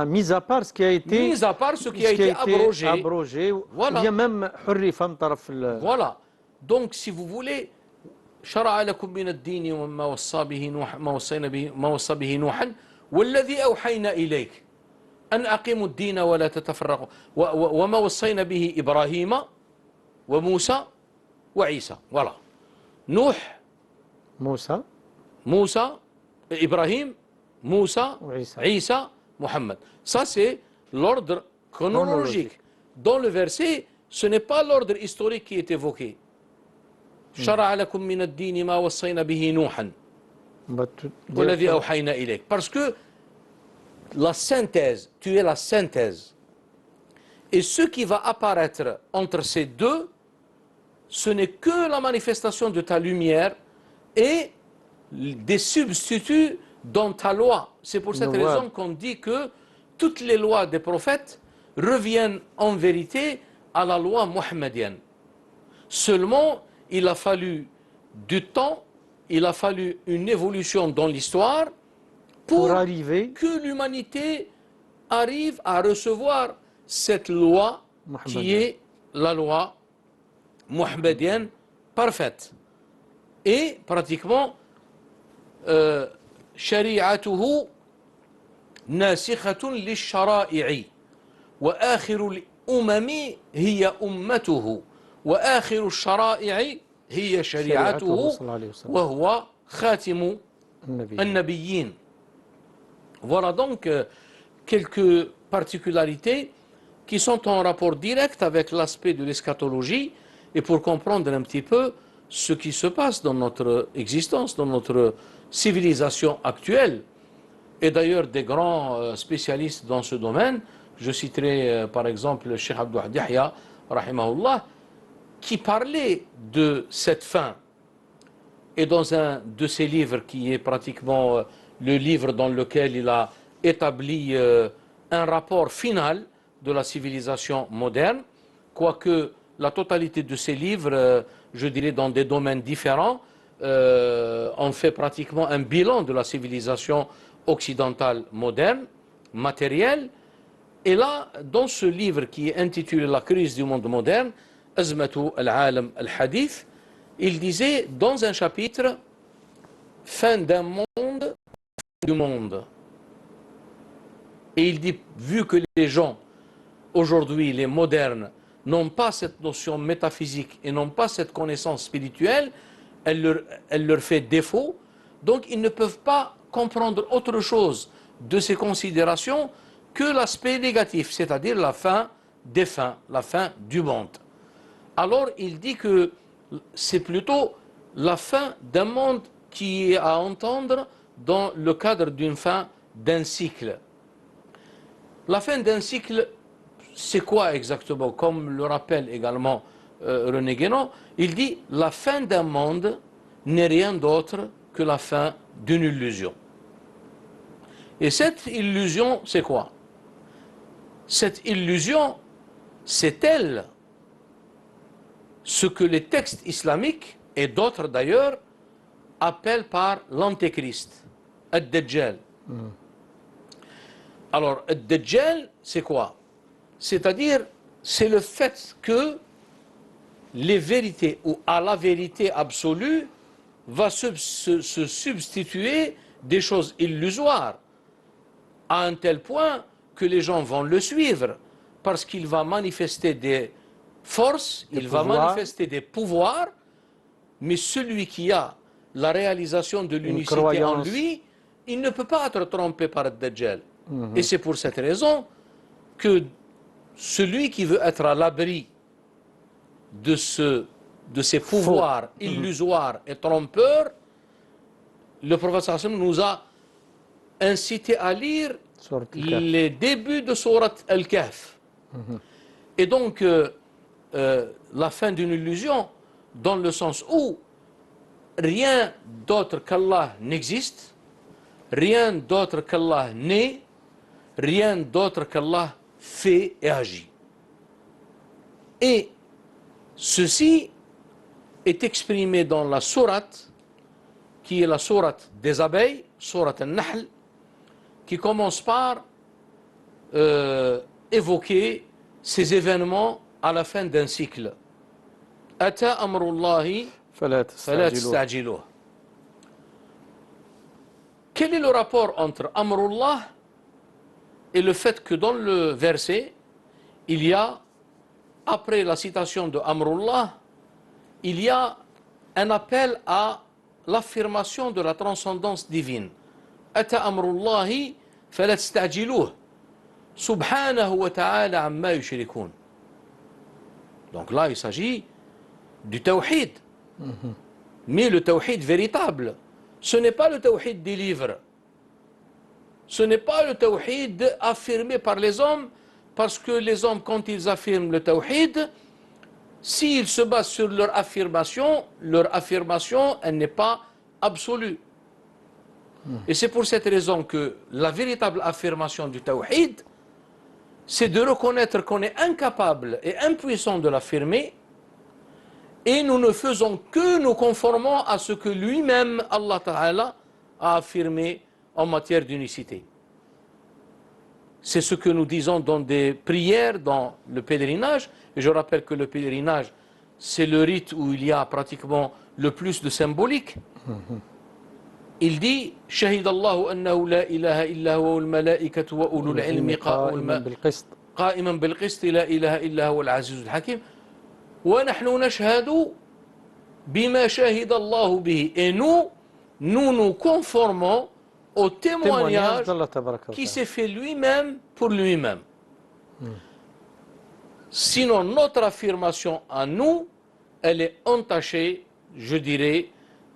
Mis à part ce qui a été abrogé, voilà. Ou bien même voilà. Donc si vous voulez شرع لكم من الدين وما وصى به نوح ما وصى به نوحا والذي أوحينا إليك أن أقيموا الدين ولا تتفرقوا وما وصينا به إبراهيم وموسى وعيسى. Voilà. Nuh, Moussa, Ibrahim, Moussa, Isa, Muhammad. Ça c'est l'ordre chronologique. Dans le verset, ce n'est pas l'ordre historique qui est évoqué. شرع لكم من الدين ما وصينا به نوحا والذي أوحينا إليك. Parce que la synthèse, tu es la synthèse. Et ce qui va apparaître entre ces deux, ce n'est que la manifestation de ta lumière et des substituts dans ta loi. C'est pour cette raison qu'on dit que toutes les lois des prophètes reviennent en vérité à la loi mohammedienne. Seulement, il a fallu du temps, il a fallu une évolution dans l'histoire pour arriver que l'humanité arrive à recevoir cette loi qui est la loi mohammedienne parfaite. Et pratiquement, shari'atuhu nasikhatun lish-shara'i'i wa akhiru al-umami hiya ummatuhu wa akhiru ash-shara'i'i hiya shari'atuhu wa huwa khatimu an-nabiyyin. Voilà donc quelques particularités qui sont en rapport direct avec l'aspect de l'eschatologie et pour comprendre un petit peu ce qui se passe dans notre existence, dans notre civilisation actuelle. Et d'ailleurs, des grands spécialistes dans ce domaine, je citerai par exemple le Cheikh Abdou Yahya, rahimahullah, qui parlait de cette fin. Et dans un de ses livres, qui est pratiquement le livre dans lequel il a établi un rapport final de la civilisation moderne, quoique la totalité de ces livres, je dirais dans des domaines différents, ont fait pratiquement un bilan de la civilisation occidentale moderne, matérielle. Et là, dans ce livre qui est intitulé La crise du monde moderne, Azmatu al-Alam al-Hadith, il disait dans un chapitre, fin d'un monde, du monde. Et il dit, vu que les gens, aujourd'hui, les modernes, n'ont pas cette notion métaphysique et n'ont pas cette connaissance spirituelle, elle leur fait défaut, donc ils ne peuvent pas comprendre autre chose de ces considérations que l'aspect négatif, c'est-à-dire la fin des fins, la fin du monde. Alors il dit que c'est plutôt la fin d'un monde qui est à entendre dans le cadre d'une fin d'un cycle. La fin d'un cycle, c'est quoi exactement? Comme le rappelle également René Guénon, il dit la fin d'un monde n'est rien d'autre que la fin d'une illusion. Et cette illusion, c'est quoi? Cette illusion, c'est elle ce que les textes islamiques et d'autres d'ailleurs appellent par l'antéchrist, Ad-Dajjal. Alors, Ad-Dajjal, c'est quoi? C'est-à-dire, c'est le fait que les vérités ou à la vérité absolue va se substituer des choses illusoires à un tel point que les gens vont le suivre parce qu'il va manifester des forces, il va manifester des pouvoirs, mais celui qui a la réalisation de l'unicité en lui, il ne peut pas être trompé par Ad-Dajjal. Et c'est pour cette raison que celui qui veut être à l'abri de ces pouvoirs illusoires et trompeurs, le prophète sallam nous a incité à lire les débuts de Surat Al-Kahf. Et donc, la fin d'une illusion, dans le sens où rien d'autre qu'Allah n'existe, rien d'autre qu'Allah n'est, rien d'autre qu'Allah fait et agit. Et ceci est exprimé dans la sourate, qui est la sourate des abeilles, sourate Al-Nahl, qui commence par évoquer ces événements à la fin d'un cycle. Ata amrullahi fala tastajiluh. Quel est le rapport entre amrullah et le fait que dans le verset, il y a, après la citation de amrullah, il y a un appel à l'affirmation de la transcendance divine. Ata amrullahi fala tastajiluh. Subhanahu wa ta'ala amma yushrikun. Donc là, il s'agit du tawhid. Mais le tawhid véritable, ce n'est pas le tawhid des livres. Ce n'est pas le tawhid affirmé par les hommes, parce que les hommes, quand ils affirment le tawhid, s'ils se basent sur leur affirmation, elle n'est pas absolue. Et c'est pour cette raison que la véritable affirmation du tawhid, c'est de reconnaître qu'on est incapable et impuissant de l'affirmer, et nous ne faisons que nous conformons à ce que lui-même, Allah Ta'ala, a affirmé en matière d'unicité. C'est ce que nous disons dans des prières, dans le pèlerinage. Et je rappelle que le pèlerinage, c'est le rite où il y a pratiquement le plus de symbolique. Il dit شهد الله أنه لا إله إلا هو والملائكة وأولو العلم قائما بالقسط لا إله إلا هو العزيز الحكيم ونحن نشهد بما شهد الله به. Et nous nous conformons au témoignage qui s'est fait lui-même pour lui-même. Sinon, notre affirmation à nous, elle est entachée, je dirais,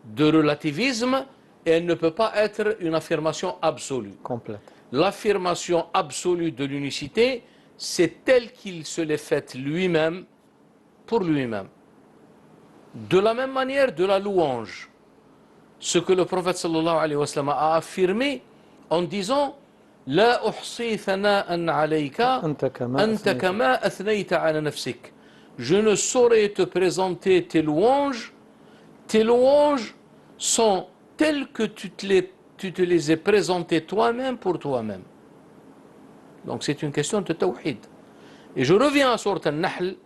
de relativisme et elle ne peut pas être une affirmation absolue. Complète. L'affirmation absolue de l'unicité, c'est tel qu'il se l'est faite lui-même pour lui-même. De la même manière de la louange, ce que le prophète sallallahu alayhi wa sallam a affirmé en disant لا أحصي ثناء عليك أنت كما أثنيت على نفسك. Je ne saurais te présenter tes louanges. Tes louanges sont telles que tu te les as présentées toi-même pour toi-même. Donc c'est une question de tawhid. Et je reviens à sourate An-Nahl,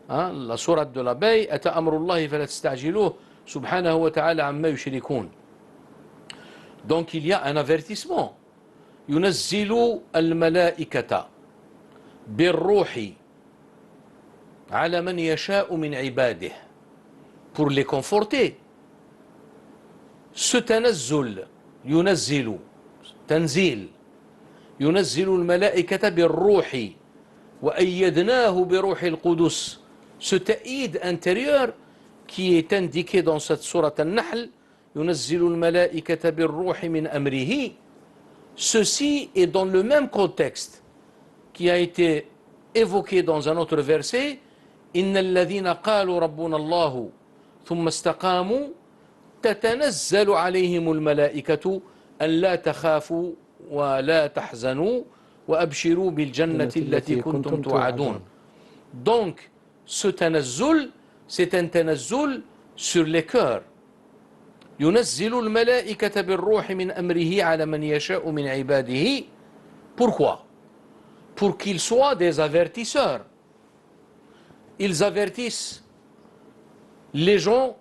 la sourate de l'abeille, أتى أمر الله فلا تستعجلوه سبحانه وتعالى عما يشركون. Donc il y a un avertissement. ينزل الملائكة بالروح على من يشاء من عباده pour les conforter. Ce تنزل ينزل تنزيل ينزل الملائكة بالروح وأيدناه بروح القدس. Ce ta'id intérieur qui est indiqué dans cette sourate An-Nahl, ينزل الملائكة بالروح من أمره. Ceci est dans le même contexte qui a été évoqué dans un autre verset. إن الذين قالوا ربنا الله ثم استقاموا تتنزل عليهم الملائكة أن لا تخافوا ولا تحزنوا وأبشروا بالجنة التي كنتم توعدون. Donc, ce tanazzul, c'est un tanazzul sur les cœurs. ينزل الملائكة بالروح من أمره على من يشاء من عباده. Pourquoi? Pour qu'ils soient des avertisseurs. Ils avertissent les gens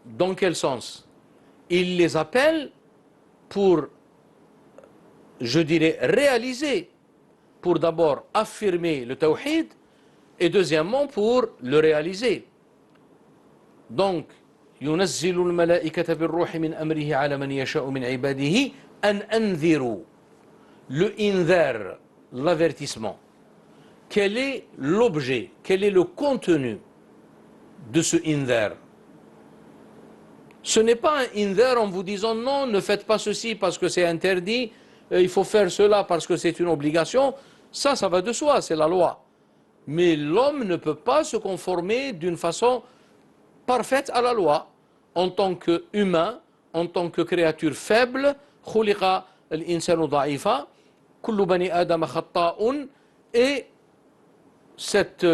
dans quel sens? Ils les appellent pour, je dirais, réaliser, pour d'abord affirmer le tawhid et deuxièmement pour le réaliser. Donc, ينزل الملائكة بالروح من أمره على من يشاء من عباده أن أنذروا. Le inzar, l'avertissement. Quel est l'objet, quel est le contenu de ce inzar? Ce n'est pas un inzar en vous disant non, ne faites pas ceci parce que c'est interdit, il faut faire cela parce que c'est une obligation. Ça va de soi, c'est la loi. Mais l'homme ne peut pas se conformer d'une façon parfaite à la loi en tant qu'humain, en tant que créature faible. خُلِقَ الْإِنسَانُ ضَعِيفًا كُلُّ بَنِي آدَمَ خَطَّاءٌ. Et cette,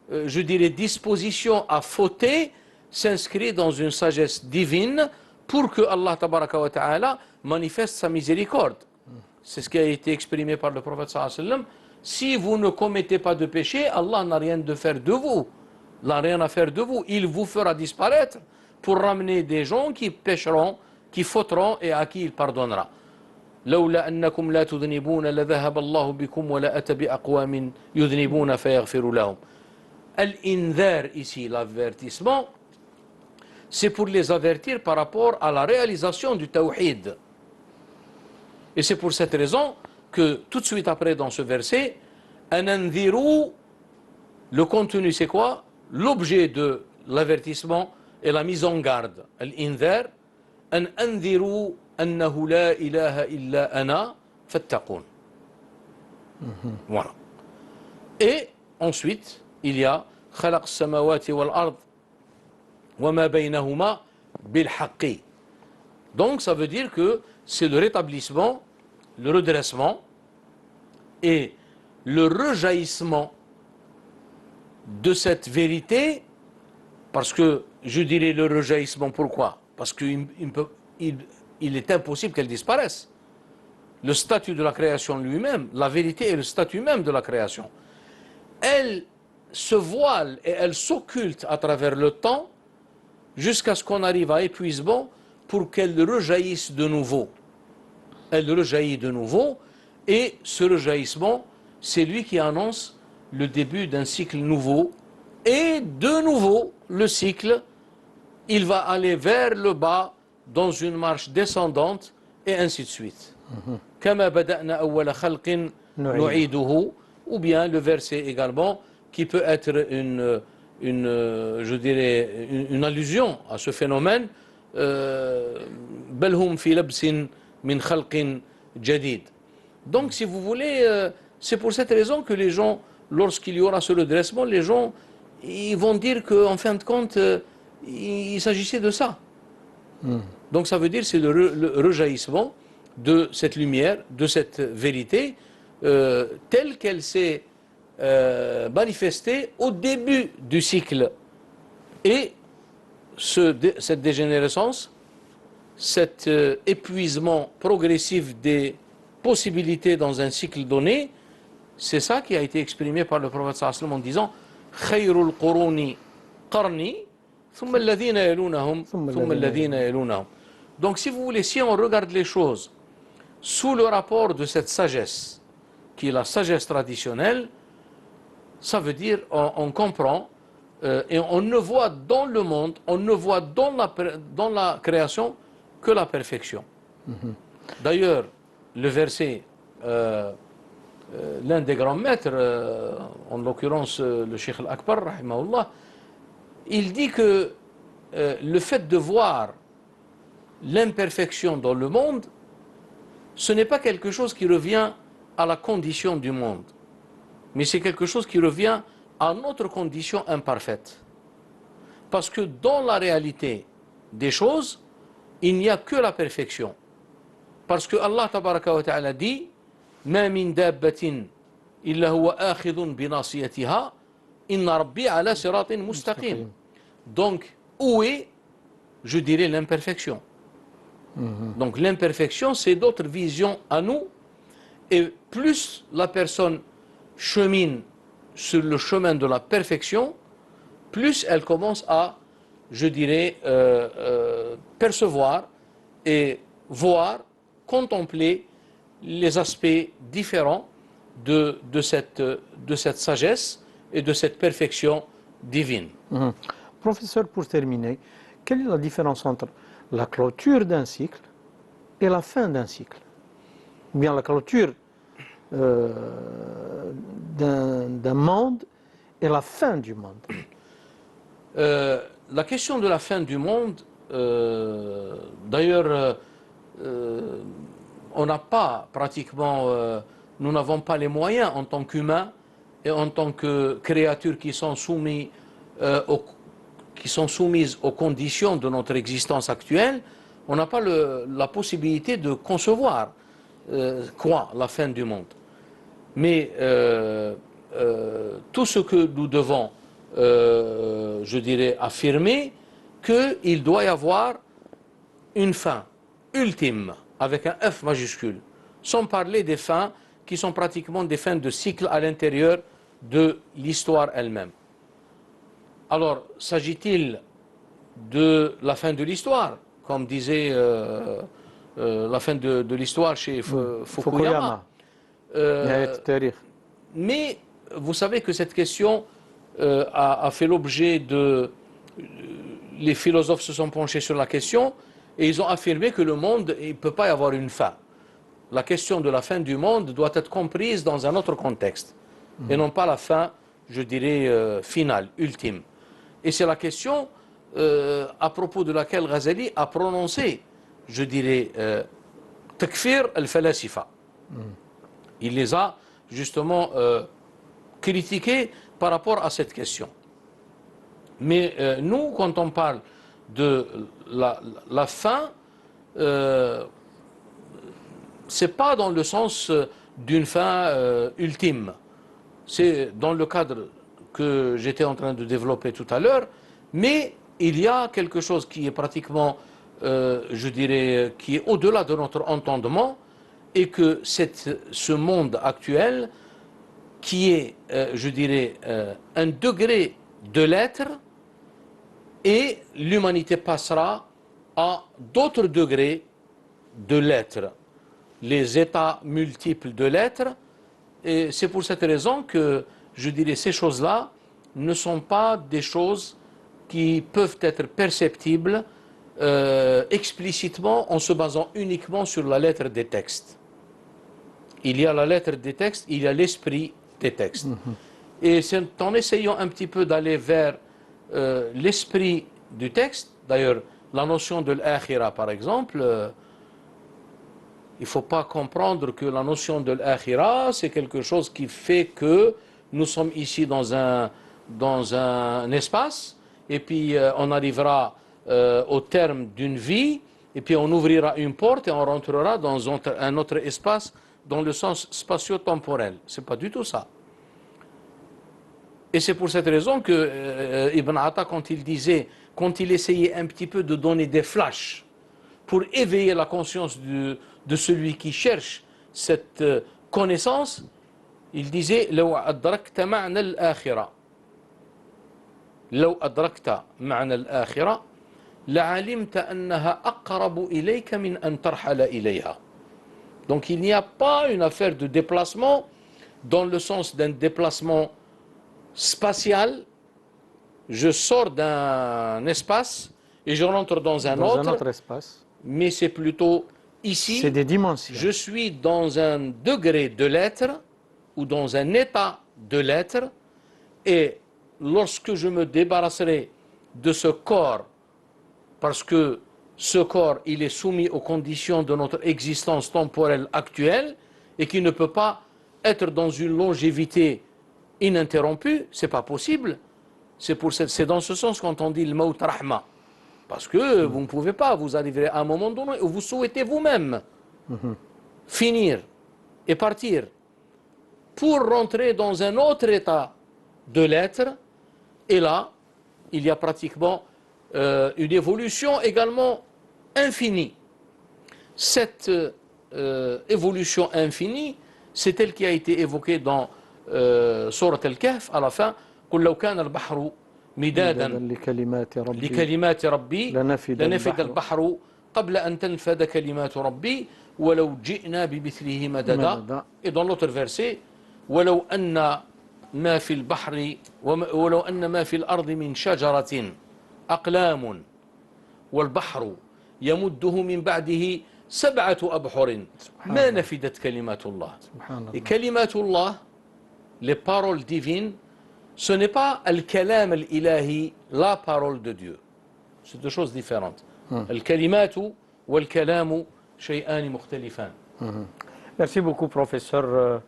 je dirais, disposition à fauter s'inscrit dans une sagesse divine pour que Allah tabaraka wa ta'ala manifeste sa miséricorde. C'est ce qui a été exprimé par le prophète sallallahu alayhi wa sallam. Si vous ne commettez pas de péché, Allah n'a rien de faire de vous. Il n'a rien à faire de vous. Il vous fera disparaître pour ramener des gens qui pécheront, qui fauteront et à qui il pardonnera. لولا أنكم لا تذنبون لذهب الله بكم ولا أتى بأقوام يذنبون فيغفر لهم. Al-Inzar ici, l'avertissement, c'est pour les avertir par rapport à la réalisation du tawhid. Et c'est pour cette raison que tout de suite après dans ce verset, Ananziru, le contenu c'est quoi? L'objet de l'avertissement et la mise en garde. Al-Inzar, An anziru annahu la ilaha illa ana fattaqun. Voilà. Et ensuite, il y a خلق السماوات والأرض وما بينهما بالحق. Donc ça veut dire que c'est le rétablissement, le redressement et le rejaillissement de cette vérité, parce que je dirais le rejaillissement, pourquoi? Parce qu'il est impossible qu'elle disparaisse. le statut de la création lui-même, la vérité est le statut même de la création. Elle se voile et elle s'occulte à travers le temps jusqu'à ce qu'on arrive à épuisement pour qu'elle rejaillisse de nouveau. Elle rejaillit de nouveau et ce rejaillissement, c'est lui qui annonce le début d'un cycle nouveau. Et de nouveau, le cycle, il va aller vers le bas dans une marche descendante et ainsi de suite. كما بدأنا أول خلق نعيده, ou bien le verset également qui peut être je dirais une allusion à ce phénomène. بل هم في لبس من خلق جديد. Donc si vous voulez, c'est pour cette raison que les gens, lorsqu'il y aura ce redressement, les gens ils vont dire qu'en fin de compte, il s'agissait de ça. Donc ça veut dire c'est le rejaillissement de cette lumière, de cette vérité, telle qu'elle s'est manifestée au début du cycle. Et cette dégénérescence, cet épuisement progressif des possibilités dans un cycle donné, c'est ça qui a été exprimé par le prophète sallallahu alayhi wa sallam en disant خير القرون قرني ثم الذين يلونهم ثم الذين يلونهم. Donc si vous voulez, si on regarde les choses sous le rapport de cette sagesse, qui est la sagesse traditionnelle, ça veut dire on comprend et on ne voit dans le monde, on ne voit dans la création que la perfection. D'ailleurs, le verset, l'un des grands maîtres, en l'occurrence le Cheikh Al-Akbar, rahimahullah, il dit que le fait de voir l'imperfection dans le monde, ce n'est pas quelque chose qui revient à la condition du monde, mais c'est quelque chose qui revient à notre condition imparfaite. Parce que dans la réalité des choses, il n'y a que la perfection. Parce que Allah tabaraka wa ta'ala dit ما من دابة إلا هو آخذ بناصيتها إن ربي على صراط مستقيم. Donc, où est, je dirais, l'imperfection? Donc l'imperfection, c'est d'autres visions à nous. Et plus la personne chemine sur le chemin de la perfection, plus elle commence à, je dirais, percevoir et voir, contempler les aspects différents de cette sagesse et de cette perfection divine. Professeur, pour terminer, quelle est la différence entre la clôture d'un cycle et la fin d'un cycle? Ou bien la clôture d'un monde et la fin du monde? La question de la fin du monde, d'ailleurs, on n'a pas pratiquement, nous n'avons pas les moyens en tant qu'humains et en tant que créatures qui sont soumises aux conditions de notre existence actuelle, on n'a pas la possibilité de concevoir la fin du monde. Mais tout ce que nous devons, je dirais, affirmer, qu'il doit y avoir une fin ultime, avec un F majuscule, sans parler des fins qui sont pratiquement des fins de cycle à l'intérieur de l'histoire elle-même. Alors, s'agit-il de la fin de l'histoire, comme disait la fin de l'histoire chez Fukuyama? Mais vous savez que cette question a fait l'objet de... Les philosophes se sont penchés sur la question et ils ont affirmé que le monde, il ne peut pas y avoir une fin. La question de la fin du monde doit être comprise dans un autre contexte et non pas la fin, je dirais, finale, ultime. Et c'est la question à propos de laquelle Ghazali a prononcé, je dirais, takfir al-falasifa. Il les a justement critiqués par rapport à cette question. Mais nous, quand on parle de la fin, c'est pas dans le sens d'une fin ultime. C'est dans le cadre que j'étais en train de développer tout à l'heure, mais il y a quelque chose qui est pratiquement, je dirais, qui est au-delà de notre entendement, et que ce monde actuel, qui est, je dirais, un degré de l'être, et l'humanité passera à d'autres degrés de l'être, les états multiples de l'être. Et c'est pour cette raison que, je dirais, ces choses-là ne sont pas des choses qui peuvent être perceptibles explicitement en se basant uniquement sur la lettre des textes. Il y a la lettre des textes, il y a l'esprit des textes. Et c'est en essayant un petit peu d'aller vers l'esprit du texte, d'ailleurs la notion de l'akhira par exemple, il ne faut pas comprendre que la notion de l'akhira c'est quelque chose qui fait que nous sommes ici dans un espace et puis on arrivera au terme d'une vie et puis on ouvrira une porte et on rentrera dans un autre espace dans le sens spatio-temporel. Ce n'est pas du tout ça. Et c'est pour cette raison que Ibn Atta, quand il essayait un petit peu de donner des flashs pour éveiller la conscience de celui qui cherche cette connaissance, il disait لو أدركت معنى الآخرة لو أدركت معنى الآخرة لعلمت أنها أقرب إليك من أن ترحل إليها. Donc il n'y a pas une affaire de déplacement dans le sens d'un déplacement spatial. Je sors d'un espace et je rentre dans un autre espace. Mais c'est plutôt ici. C'est des dimensions. Je suis dans un degré de l'être ou dans un état de l'être et lorsque je me débarrasserai de ce corps, parce que ce corps, il est soumis aux conditions de notre existence temporelle actuelle et qui ne peut pas être dans une longévité ininterrompue, c'est pas possible. C'est dans ce sens quand on dit le maut rahma. Parce que vous ne pouvez pas, vous arriverez à un moment donné où vous souhaitez vous-même finir et partir pour rentrer dans un autre état de l'être. Et là, il y a pratiquement une évolution également infinie. Cette évolution infinie, c'est elle qui a été évoquée dans Surat Al-Kahf à la fin. قل لو كان البحر مدادا لكلمات ربي لنفد البحر قبل أن تنفد كلمات ربي ولو جئنا بمثله مددا. Et dans l'autre verset ولو أن ما في البحر ولو أن ما في الأرض من شجرة أقلام والبحر يمده من بعده 7 أبحر ما نفدت كلمات الله. Et كلمات الله, les paroles divines, ce n'est pas al-kalam al-ilahi, la parole de Dieu. C'est deux choses différentes. Al-kalimatu wal-kalamu shay'ani mukhtalifan. Merci beaucoup, professeur.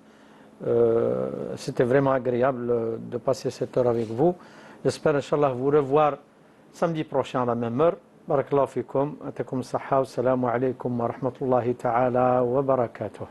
C'était vraiment agréable de passer cette heure avec vous. J'espère, Inch'Allah, vous revoir samedi prochain à la même heure. Barakallahu fikum. Atakum saha wa salamu alaykum wa rahmatullahi ta'ala wa barakatuh.